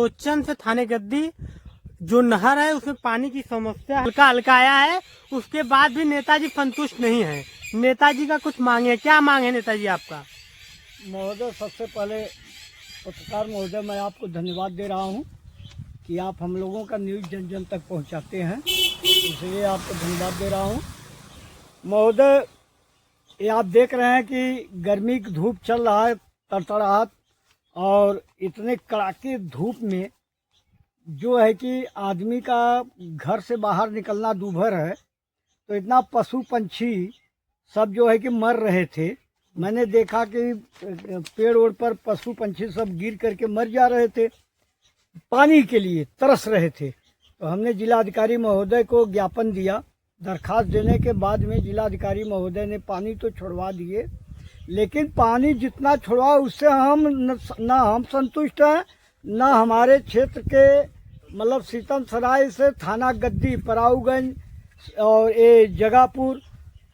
त्रिलोचन से थाने गद्दी जो नहर है उसमें पानी की समस्या हल्का हल्का आया है, उसके बाद भी नेताजी संतुष्ट नहीं है। नेताजी का कुछ मांगे, क्या मांग है नेताजी आपका? महोदय, सबसे पहले पत्रकार महोदय मैं आपको धन्यवाद दे रहा हूं कि आप हम लोगों का न्यूज़ जन जन तक पहुंचाते हैं, इसलिए आपको धन्यवाद दे रहा हूं। महोदय, ये आप देख रहे हैं कि गर्मी की धूप चल रहा है तड़तड़ाहट, और इतने कड़ाके धूप में जो है कि आदमी का घर से बाहर निकलना दूभर है, तो इतना पशु पंछी सब जो है कि मर रहे थे। मैंने देखा कि पेड़ ओड़ पर पशु पंछी सब गिर करके मर जा रहे थे, पानी के लिए तरस रहे थे। तो हमने जिलाधिकारी महोदय को ज्ञापन दिया। दरखास्त देने के बाद में जिलाधिकारी महोदय ने पानी तो छुड़वा दिए, लेकिन पानी जितना छुड़वा उससे हम न हम संतुष्ट हैं, न हमारे क्षेत्र के मतलब सीतम सराय से थाना गद्दी, पराऊगंज और ये जगापुर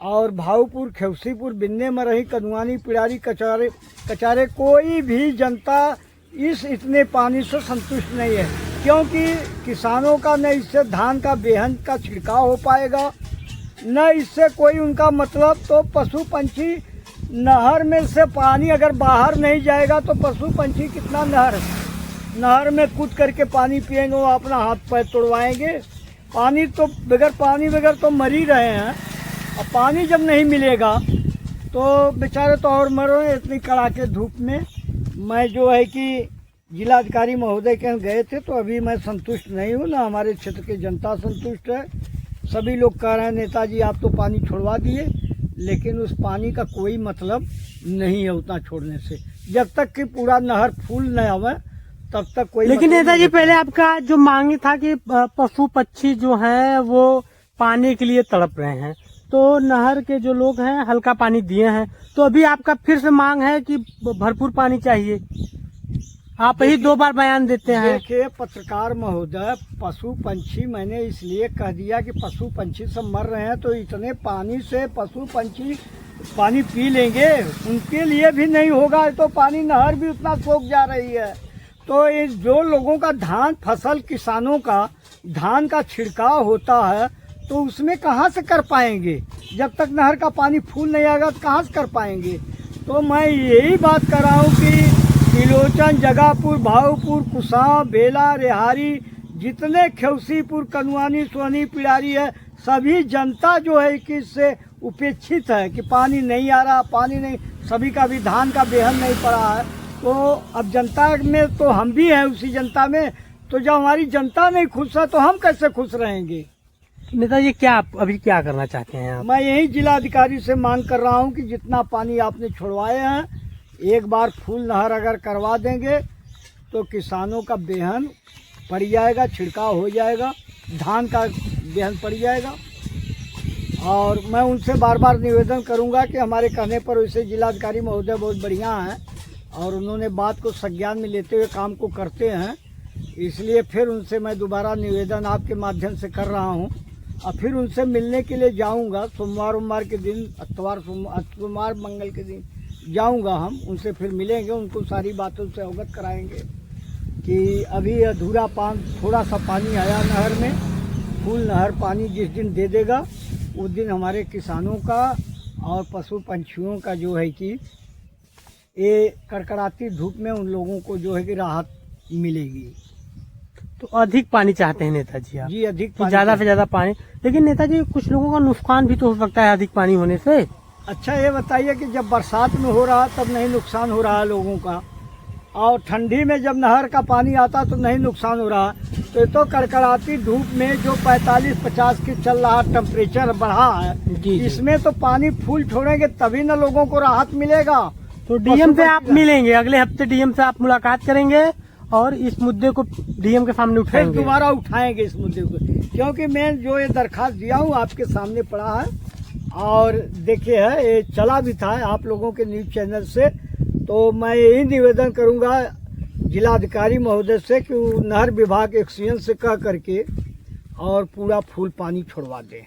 और भाऊपुर, खेवसीपुर, बिन्ने मरही, कदुआनी, पिड़ारी, कचारे कोई भी जनता इस इतने पानी से संतुष्ट नहीं है, क्योंकि किसानों का न इससे धान का बेहन का छिड़काव हो पाएगा, न इससे कोई उनका मतलब। तो पशु पंछी नहर में से पानी अगर बाहर नहीं जाएगा तो पशु पंछी कितना नहर में कूद करके पानी पिएंगे, वो अपना हाथ पैर तोड़वाएंगे। पानी बगैर तो मर ही रहे हैं। अब पानी जब नहीं मिलेगा तो बेचारे तो और मरो। इतनी कड़ाके धूप में मैं जो है कि जिलाधिकारी महोदय के यहाँ गए थे, तो अभी मैं संतुष्ट नहीं हूँ, ना हमारे क्षेत्र की जनता संतुष्ट है। सभी लोग कह रहे हैं नेताजी आप तो पानी छोड़वा दिए, लेकिन उस पानी का कोई मतलब नहीं है उतना छोड़ने से। जब तक कि पूरा नहर फूल न आवे तब तक कोई। लेकिन नेताजी पहले आपका जो मांग था कि पशु पक्षी जो हैं वो पानी के लिए तड़प रहे हैं, तो नहर के जो लोग हैं हल्का पानी दिए हैं, तो अभी आपका फिर से मांग है कि भरपूर पानी चाहिए। आप ही 2 बार बयान देते हैं। देखिए पत्रकार महोदय, पशु पंछी मैंने इसलिए कह दिया कि पशु पंछी सब मर रहे हैं, तो इतने पानी से पशु पंछी पानी पी लेंगे, उनके लिए भी नहीं होगा। तो पानी नहर भी उतना सोख जा रही है, तो ये जो लोगों का धान फसल, किसानों का धान का छिड़काव होता है, तो उसमें कहाँ से कर पाएंगे? जब तक नहर का पानी फूल नहीं आएगा तो कहाँ से कर पाएंगे? तो मैं यही बात कर रहा हूँ कि त्रिलोचन, जगापुर, भाऊपुर, कुसाव, बेला, रेहारी, जितने खेवसीपुर, कनुआनी, सोनी, पिड़ारी है, सभी जनता जो है कि इससे उपेक्षित है कि पानी नहीं आ रहा, पानी नहीं, सभी का भी धान का बेहन नहीं पड़ा है। तो अब जनता में तो हम भी हैं, उसी जनता में। तो जब हमारी जनता नहीं खुश है तो हम कैसे खुश रहेंगे? नेताजी अभी क्या करना चाहते हैं आप? मैं यही जिलाधिकारी से मांग कर रहा हूं कि जितना पानी आपने छुड़वाए हैं, एक बार फूल नहर अगर करवा देंगे तो किसानों का बेहन पड़ जाएगा, छिड़काव हो जाएगा, धान का बेहन पड़ जाएगा। और मैं उनसे बार बार निवेदन करूंगा कि हमारे कहने पर वैसे जिलाधिकारी महोदय बहुत बढ़िया हैं और उन्होंने बात को संज्ञान में लेते हुए काम को करते हैं, इसलिए फिर उनसे मैं दोबारा निवेदन आपके माध्यम से कर रहा हूं। और फिर उनसे मिलने के लिए जाऊंगा सोमवार के दिन, सोमवार मंगल के दिन जाऊंगा। हम उनसे फिर मिलेंगे, उनको सारी बातों से अवगत कराएंगे कि अभी अधूरा थोड़ा सा पानी आया नहर में। फूल नहर पानी जिस दिन दे देगा उस दिन हमारे किसानों का और पशु पंछियों का जो है कि ये कड़कड़ाती धूप में उन लोगों को जो है कि राहत मिलेगी। तो अधिक पानी चाहते हैं नेताजी आप? जी, अधिक पानी, ज्यादा से ज्यादा पानी। लेकिन नेताजी कुछ लोगों का नुकसान भी तो हो सकता है अधिक पानी होने से। अच्छा ये बताइए कि जब बरसात में हो रहा तब नहीं नुकसान हो रहा है लोगों का, और ठंडी में जब नहर का पानी आता तो नहीं नुकसान हो रहा। तो ये तो कड़कड़ाती धूप में जो 45-50 की चल रहा टेम्परेचर बढ़ा है, इसमें तो पानी फूल छोड़ेंगे तभी न लोगों को राहत मिलेगा। तो डीएम से आप मिलेंगे अगले हफ्ते, डीएम से आप मुलाकात करेंगे और इस मुद्दे को डीएम के सामने उठाएंगे? फिर दोबारा उठाएंगे इस मुद्दे को, क्योंकि मैं जो ये दरखास्त दिया हूँ आपके सामने पड़ा है और देखिए है, ये चला भी था आप लोगों के न्यूज चैनल से। तो मैं यही निवेदन करूंगा जिलाधिकारी महोदय से कि नहर विभाग एक्सीएन से कह करके और पूरा फूल पानी छोड़वा दें।